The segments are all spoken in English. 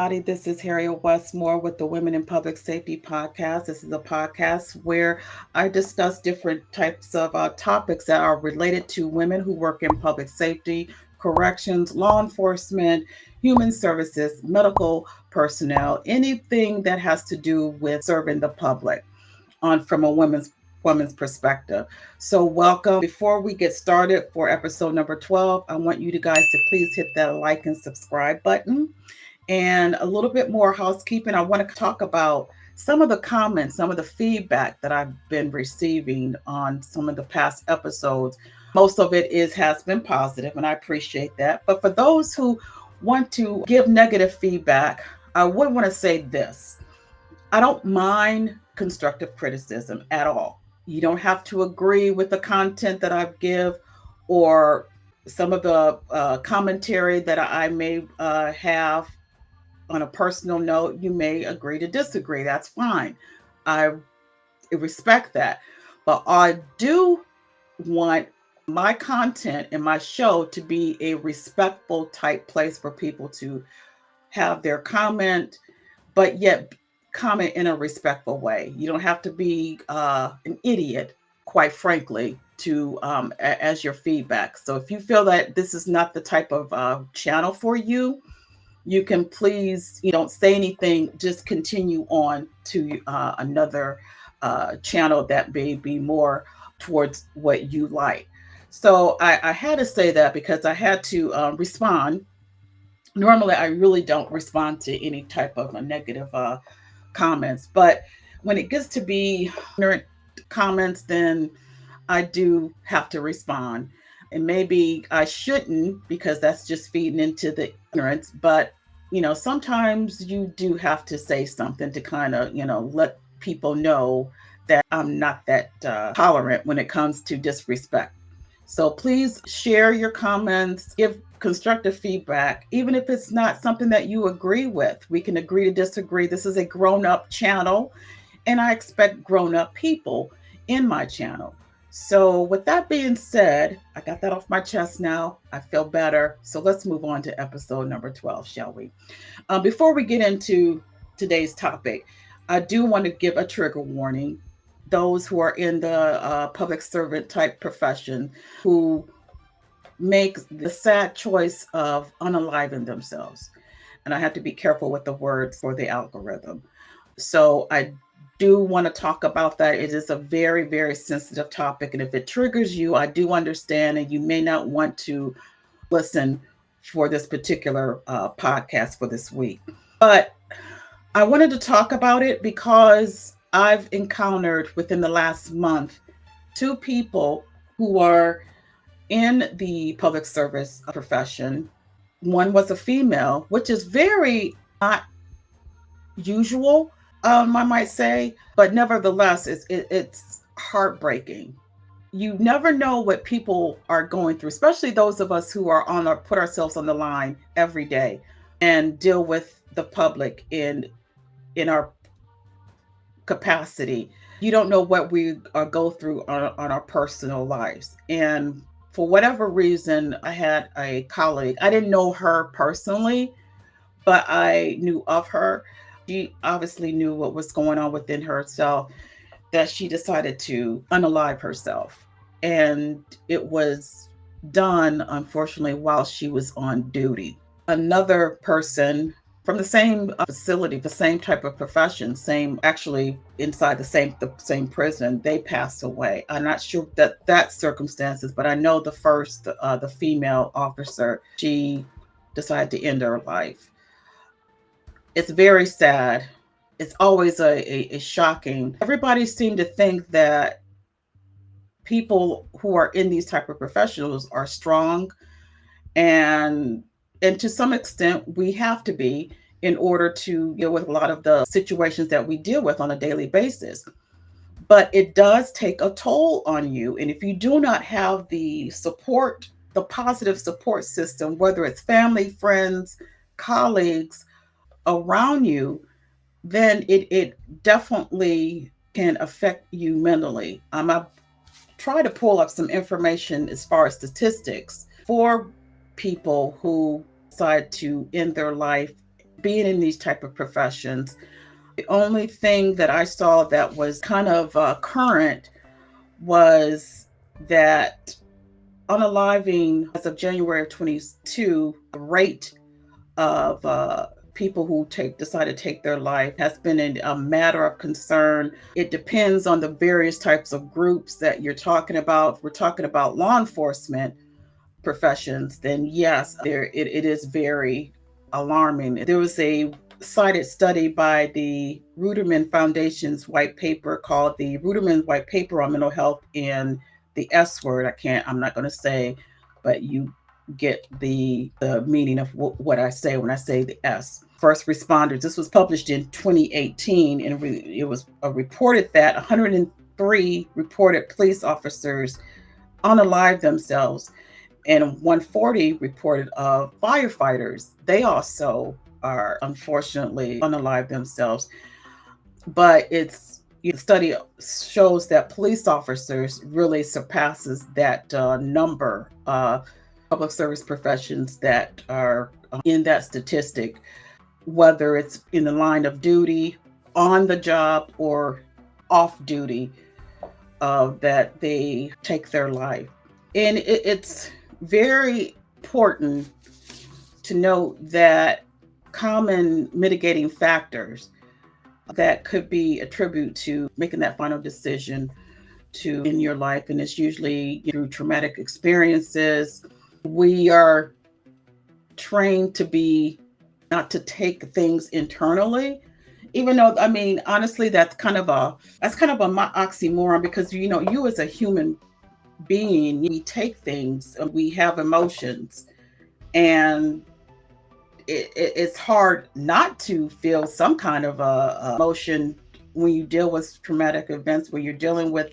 everybody. This is Harriet Westmore with the Women in Public Safety Podcast. This is a podcast where I discuss different types of topics that are related to women who work in public safety, corrections, law enforcement, human services, medical personnel, anything that has to do with serving the public on from a women's perspective. So welcome. Before we get started for episode number 12, I want you guys to please hit that like and subscribe button. And a little bit more housekeeping. I want to talk about some of the comments, some of the feedback that I've been receiving on some of the past episodes. Most of it has been positive, and I appreciate that. But for those who want to give negative feedback, I would want to say this. I don't mind constructive criticism at all. You don't have to agree with the content that I give or some of the commentary that I may have on a personal note. You may agree to disagree. That's fine. I respect that. But I do want my content and my show to be a respectful type place for people to have their comment, but yet comment in a respectful way. You don't have to be an idiot, quite frankly, to as your feedback. So if you feel that this is not the type of channel for you, you can please, you don't say anything, just continue on to another channel that may be more towards what you like. So I had to say that because I had to respond. Normally, I really don't respond to any type of a negative comments, but when it gets to be ignorant comments, then I do have to respond. And maybe I shouldn't because that's just feeding into the ignorance, but sometimes you do have to say something to kind of, let people know that I'm not that tolerant when it comes to disrespect. So please share your comments, give constructive feedback, even if it's not something that you agree with. We can agree to disagree. This is a grown up channel, and I expect grown up people in my channel. So, with that being said, I got that off my chest now. I feel better. So, let's move on to episode number 12, shall we? Before we get into today's topic, I do want to give a trigger warning. Those who are in the public servant type profession who make the sad choice of unaliving themselves. And I have to be careful with the words for the algorithm. So I do want to talk about that. It is a very, very sensitive topic. And if it triggers you, I do understand, and you may not want to listen for this particular podcast for this week. But I wanted to talk about it because I've encountered within the last month 2 people who are in the public service profession. One was a female, which is very not usual, I might say, but nevertheless, it's heartbreaking. You never know what people are going through, especially those of us who are put ourselves on the line every day and deal with the public in our capacity. You don't know what we go through on our personal lives. And for whatever reason, I had a colleague. I didn't know her personally, but I knew of her. She obviously knew what was going on within herself, that she decided to unalive herself. And it was done, unfortunately, while she was on duty. Another person from the same facility, the same type of profession, same actually inside the same prison, they passed away. I'm not sure that circumstances, but I know the first, the female officer, she decided to end her life. It's very sad. It's always a shocking. Everybody seemed to think that people who are in these type of professionals are strong, and to some extent we have to be in order to deal with a lot of the situations that we deal with on a daily basis. But it does take a toll on you, and if you do not have the support, the positive support system, whether it's family, friends, colleagues around you, then it definitely can affect you mentally. I try to pull up some information as far as statistics for people who decide to end their life being in these type of professions. The only thing that I saw that was kind of current was that unaliving as of January of 22, the rate of people who decide to take their life has been a matter of concern. It depends on the various types of groups that you're talking about. If we're talking about law enforcement professions, then yes, it is very alarming. There was a cited study by the Ruderman Foundation's white paper called the Ruderman White Paper on Mental Health and the S word. I'm not going to say, but you get the meaning of what I say when I say the S. First responders. This was published in 2018, and it was reported that 103 reported police officers unalived themselves, and 140 reported of firefighters. They also are unfortunately unalive themselves. But the study shows that police officers really surpasses that number. Public service professions that are in that statistic, whether it's in the line of duty, on the job, or off duty, that they take their life. And it's very important to note that common mitigating factors that could be attributed to making that final decision to end your life, and it's usually through traumatic experiences. We are trained to be not to take things internally, even though, I mean, honestly, that's kind of a oxymoron, because you as a human being, we take things, we have emotions, and it's hard not to feel some kind of a emotion when you deal with traumatic events, when you're dealing with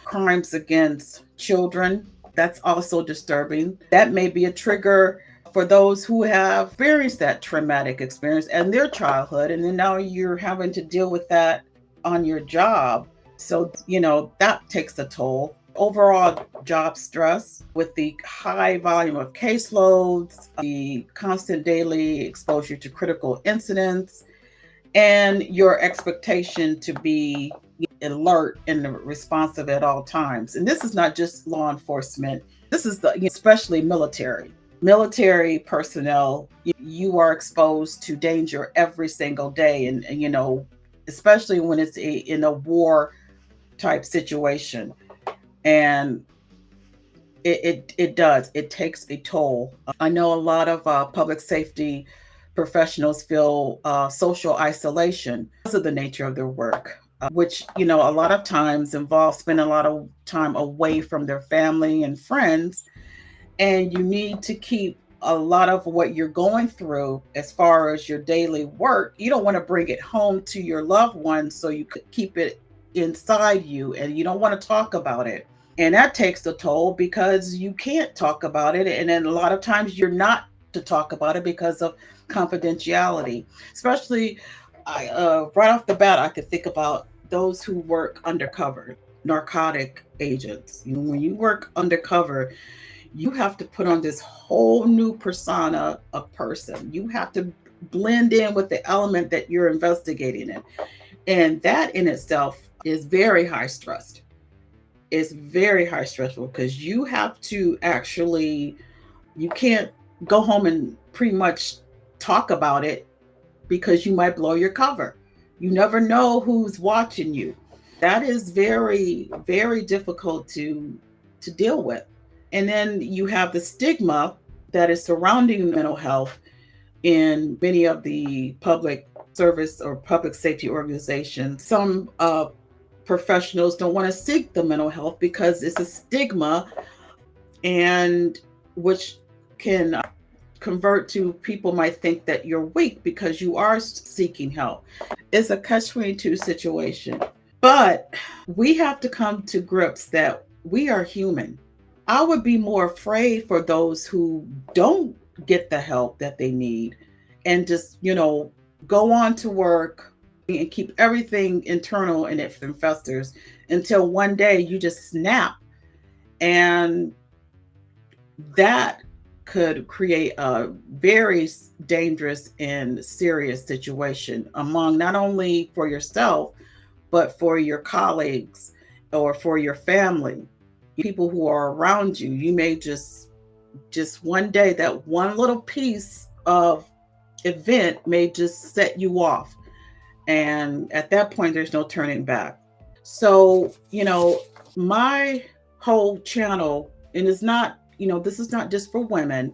crimes against children. That's also disturbing. That may be a trigger for those who have experienced that traumatic experience in their childhood, and then now you're having to deal with that on your job. So, that takes a toll. Overall job stress with the high volume of caseloads, the constant daily exposure to critical incidents, and your expectation to be alert and responsive at all times. And this is not just law enforcement. This is especially military personnel. You are exposed to danger every single day, and especially when it's in a war type situation. And it takes a toll. I know a lot of public safety professionals feel social isolation because of the nature of their work, which a lot of times involves spending a lot of time away from their family and friends, and you need to keep a lot of what you're going through as far as your daily work. You don't want to bring it home to your loved ones, so you could keep it inside you, and you don't want to talk about it. And that takes a toll because you can't talk about it. And then a lot of times you're not to talk about it because of confidentiality. Especially, right off the bat, I could think about those who work undercover, narcotic agents. When you work undercover, you have to put on this whole new persona of person. You have to blend in with the element that you're investigating in. And that in itself is very high stressed. It's very high stressful because you have to actually, you can't go home and pretty much talk about it because you might blow your cover. You never know who's watching you. That is very, very difficult to deal with. And then you have the stigma that is surrounding mental health in many of the public service or public safety organizations. Some professionals don't want to seek the mental health because it's a stigma, and which can convert to people might think that you're weak because you are seeking help. It's a catch-22 situation. But we have to come to grips that we are human. I would be more afraid for those who don't get the help that they need and just, go on to work and keep everything internal and it festers until one day you just snap. And that could create a very dangerous and serious situation among not only for yourself, but for your colleagues or for your family, people who are around you. You may just one day, that one little piece of event may just set you off. And at that point, there's no turning back. So, my whole channel, and it's not, this is not just for women.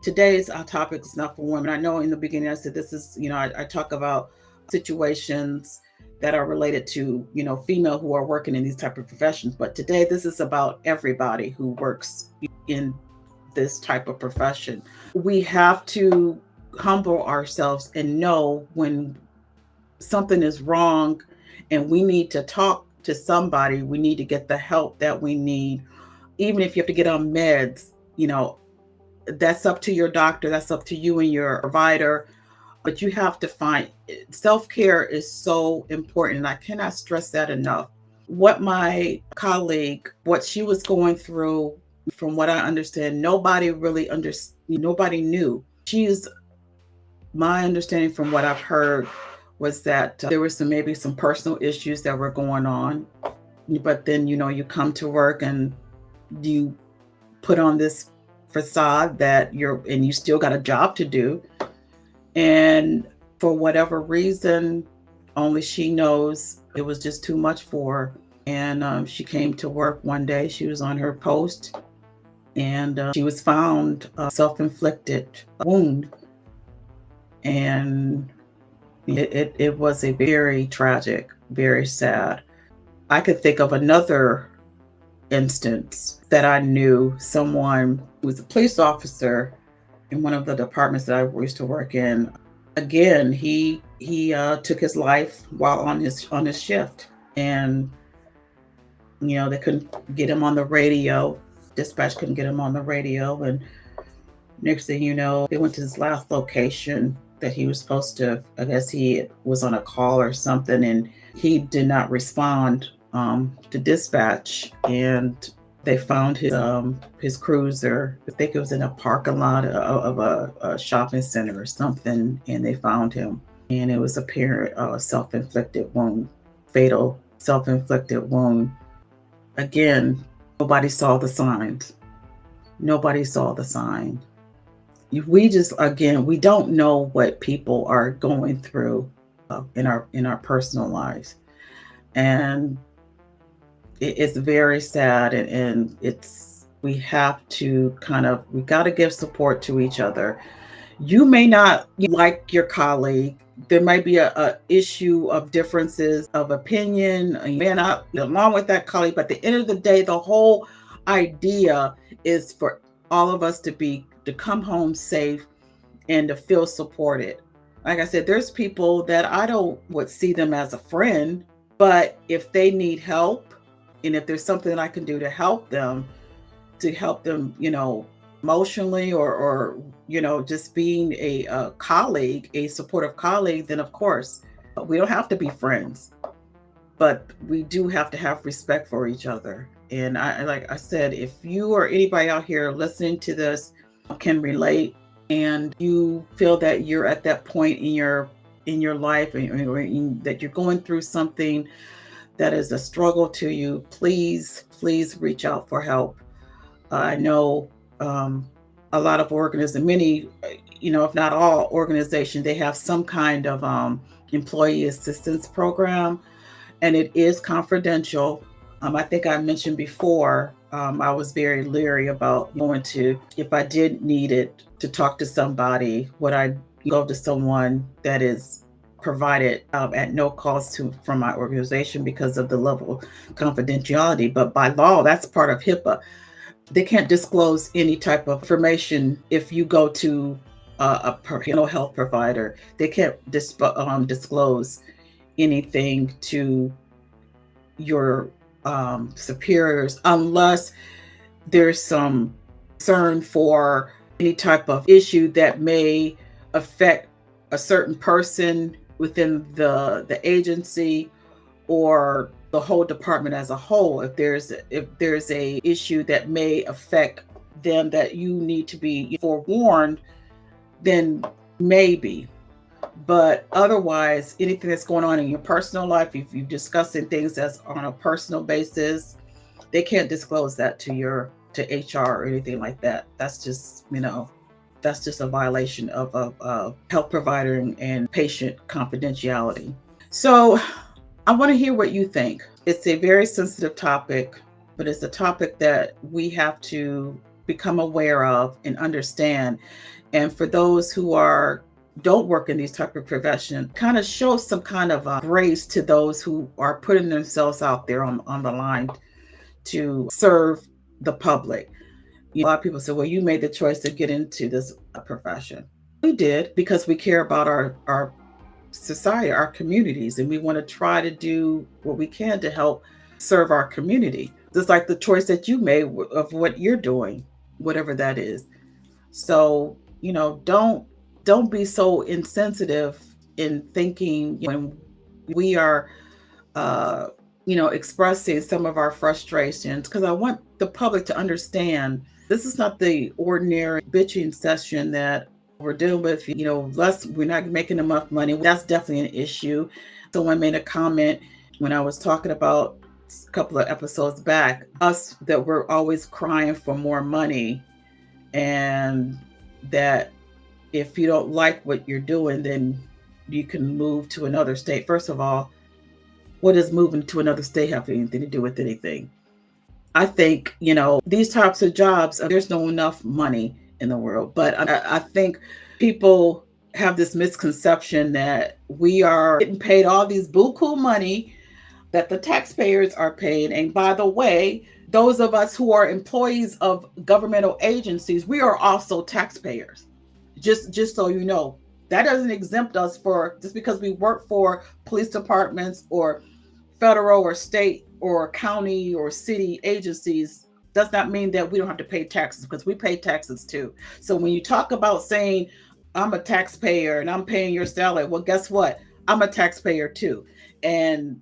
Today's our topic is not for women. I know in the beginning I said this is, I talk about situations that are related to, female who are working in these type of professions. But today this is about everybody who works in this type of profession. We have to humble ourselves and know when something is wrong and we need to talk to somebody, we need to get the help that we need. Even if you have to get on meds, that's up to your doctor, that's up to you and your provider. But you have to find, self-care is so important, and I cannot stress that enough. What my colleague, what she was going through, from what I understand, nobody really understood, nobody knew. She's, my understanding from what I've heard was that there was maybe some personal issues that were going on. But then, you come to work and you put on this facade that you still got a job to do. And for whatever reason, only she knows, it was just too much for her. And she came to work one day, she was on her post, and she was found self-inflicted wound. And it was a very tragic, very sad. I could think of another instance that I knew someone who was a police officer in one of the departments that I used to work in. Again, he took his life while on his shift, and they couldn't get him on the radio. Dispatch couldn't get him on the radio, and next thing you know, they went to his last location that he was supposed to. I guess he was on a call or something, and he did not respond to dispatch, and they found his cruiser. I think it was in a parking lot of a shopping center or something, and they found him. And it was apparent self-inflicted wound, fatal self-inflicted wound. Again, nobody saw the signs. Nobody saw the sign. We just, again, we don't know what people are going through in our personal lives, and it's very sad, and we have to we got to give support to each other. You may not like your colleague. There might be a issue of differences of opinion. You may not get along with that colleague, but at the end of the day, the whole idea is for all of us to come home safe and to feel supported. Like I said, there's people that I don't would see them as a friend, but if they need help, and if there's something that I can do to help them, emotionally, or just being a colleague, a supportive colleague, then of course, we don't have to be friends, but we do have to have respect for each other. And like I said, if you or anybody out here listening to this can relate, and you feel that you're at that point in your life, and that you're going through something that is a struggle to you, please reach out for help. I know a lot of organizations, many, if not all organizations, they have some kind of employee assistance program, and it is confidential. I think I mentioned before, I was very leery about going to, if I did need it to talk to somebody, would I go to someone that is provided at no cost from my organization, because of the level of confidentiality. But by law, that's part of HIPAA. They can't disclose any type of information if you go to a mental health provider. They can't disclose anything to your superiors, unless there's some concern for any type of issue that may affect a certain person within the agency, or the whole department as a whole. If there's a issue that may affect them that you need to be forewarned, then maybe. But otherwise, anything that's going on in your personal life, if you're discussing things that's on a personal basis, they can't disclose that to HR or anything like that. That's just a violation of health provider and patient confidentiality. So I want to hear what you think. It's a very sensitive topic, but it's a topic that we have to become aware of and understand. And for those who don't work in these type of profession, kind of show some kind of grace to those who are putting themselves out there on the line to serve the public. A lot of people say, well, you made the choice to get into this profession. We did because we care about our society, our communities, and we want to try to do what we can to help serve our community. Just like the choice that you made of what you're doing, whatever that is. So, don't be so insensitive in thinking when we are expressing some of our frustrations, because I want the public to understand this is not the ordinary bitching session that we're dealing with. We're not making enough money. That's definitely an issue. Someone made a comment when I was talking about a couple of episodes back, us, that we're always crying for more money, and that if you don't like what you're doing, then you can move to another state. First of all, what does moving to another state have anything to do with anything? I think, these types of jobs, there's no enough money in the world. But I think people have this misconception that we are getting paid all these buku money that the taxpayers are paying. And by the way, those of us who are employees of governmental agencies, we are also taxpayers. Just so you know, that doesn't exempt us for just because we work for police departments or federal or state or county or city agencies does not mean that we don't have to pay taxes, because we pay taxes too. So when you talk about saying I'm a taxpayer and I'm paying your salary, well, guess what? I'm a taxpayer too. And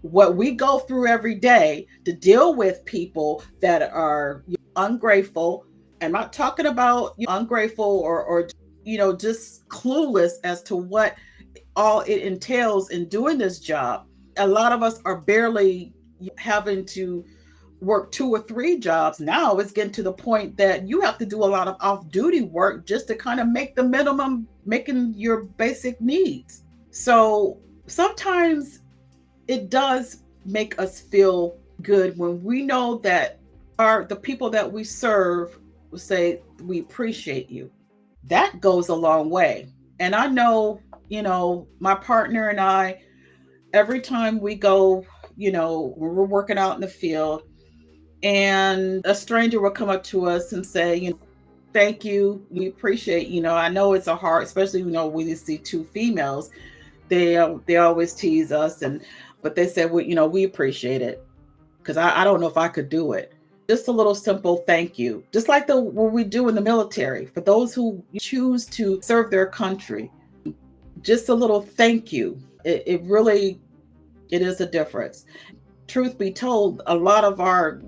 what we go through every day to deal with people that are ungrateful. I'm not talking about ungrateful or just clueless as to what all it entails in doing this job. A lot of us are barely having to work 2 or 3 jobs. Now it's getting to the point that you have to do a lot of off-duty work just to kind of make the minimum, making your basic needs. So sometimes it does make us feel good when we know that the people that we serve will say, we appreciate you. That goes a long way. And I know, my partner and I, every time we go, when we're working out in the field, and a stranger will come up to us and say, thank you, we appreciate, I know it's a hard, especially, when you see 2 females, they always tease us, but they said, well, we appreciate it, because I don't know if I could do it. Just a little simple thank you, just like what we do in the military for those who choose to serve their country. Just a little thank you. It really, it is a difference. Truth be told, a lot of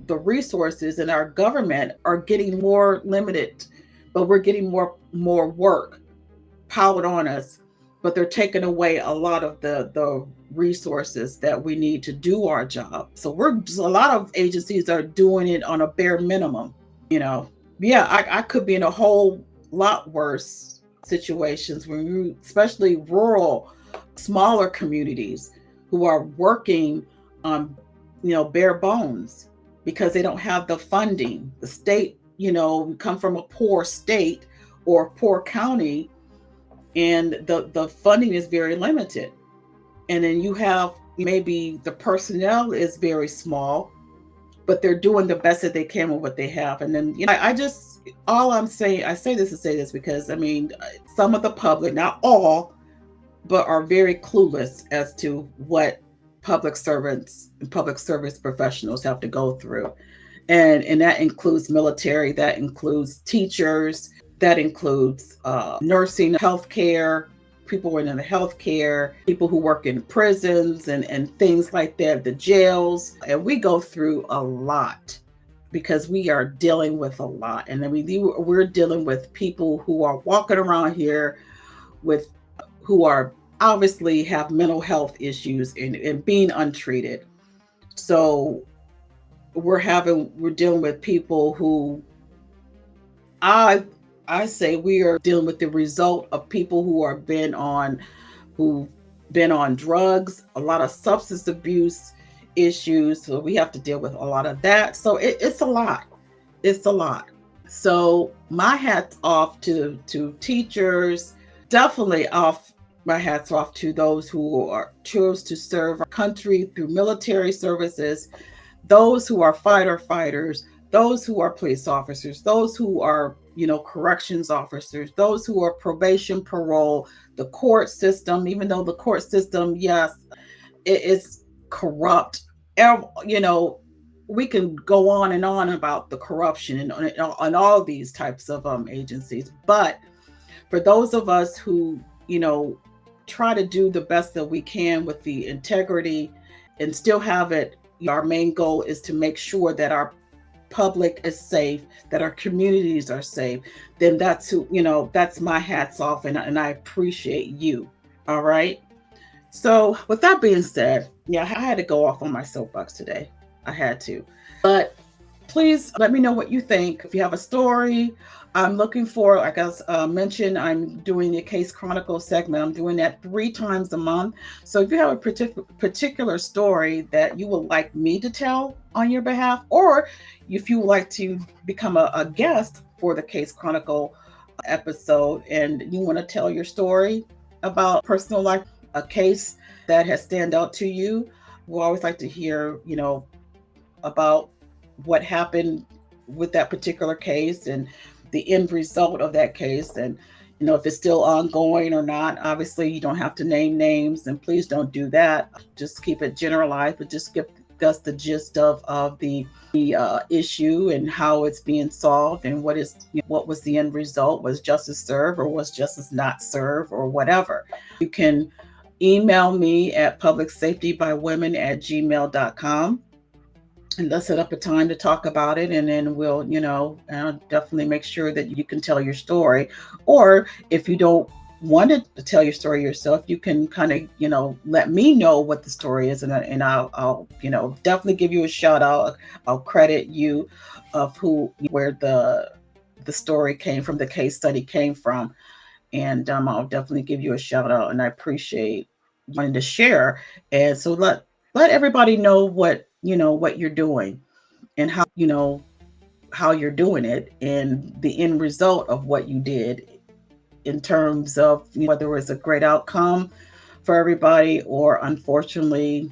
the resources in our government are getting more limited, but we're getting more work piled on us, but they're taking away a lot of the resources that we need to do our job. So a lot of agencies are doing it on a bare minimum. Yeah, I could be in a whole lot worse situations when especially rural, smaller communities who are working on bare bones because they don't have the funding. The state, we come from a poor state or poor county, and the funding is very limited. And then you have maybe the personnel is very small, but they're doing the best that they can with what they have. And then I just, all I'm saying, I say this to say this because some of the public, not all, but are very clueless as to what public servants and public service professionals have to go through. And that includes military, that includes teachers, that includes nursing, healthcare, people in the healthcare, people who work in prisons and things like that, the jails. And we go through a lot. because we are dealing with a lot. And then we're dealing with people who are walking around here with who are obviously have mental health issues and being untreated. So we're dealing with people who I I say we are dealing with the result of people who've been on drugs, a lot of substance abuse issues. So we have to deal with a lot of that. So it's a lot. It's a lot. So my hat's off to teachers. Definitely off my hats off to those who are chose to serve our country through military services, those who are fighter fighters, those who are police officers, those who are, corrections officers, those who are probation, parole, the court system, even though the court system, yes, it is corrupt. You know, we can go on about the corruption and all these types of agencies. But for those of us who, try to do the best that we can with the integrity and still have it, our main goal is to make sure that our public is safe, that our communities are safe, then that's my hats off, and I appreciate you. All right. So with that being said, yeah, I had to go off on my soapbox today. I had to. But please let me know what you think. If you have a story, I'm looking for, like I mentioned, I'm doing a Case Chronicle segment. I'm doing that 3 times a month. So if you have a particular story that you would like me to tell on your behalf, or if you would like to become a guest for the Case Chronicle episode and you want to tell your story about personal life, a case that has stand out to you, we'll always like to hear, about what happened with that particular case and the end result of that case, and if it's still ongoing or not. Obviously you don't have to name names, and please don't do that. Just keep it generalized, but just give us the gist of the issue and how it's being solved, and what was the end result. Was justice served, or was justice not served, or whatever. You can email me at publicsafetybywomen@gmail.com, and let's set up a time to talk about it, and then we'll definitely make sure that you can tell your story. Or if you don't want to tell your story yourself, you can kind of let me know what the story is, and I'll definitely give you a shout out. I'll credit you of where the story came from, the case study came from, and I'll definitely give you a shout out. And I appreciate wanting to share, and so let everybody know what you're doing, and how you're doing it, and the end result of what you did, in terms of whether it was a great outcome for everybody, or unfortunately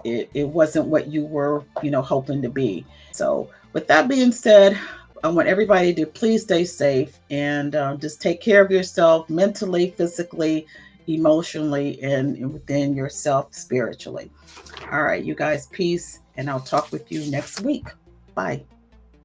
it wasn't what you were hoping to be. So with that being said, I want everybody to please stay safe, and just take care of yourself mentally, physically, emotionally, and within yourself spiritually. All right, you guys, peace, and I'll talk with you next week. Bye.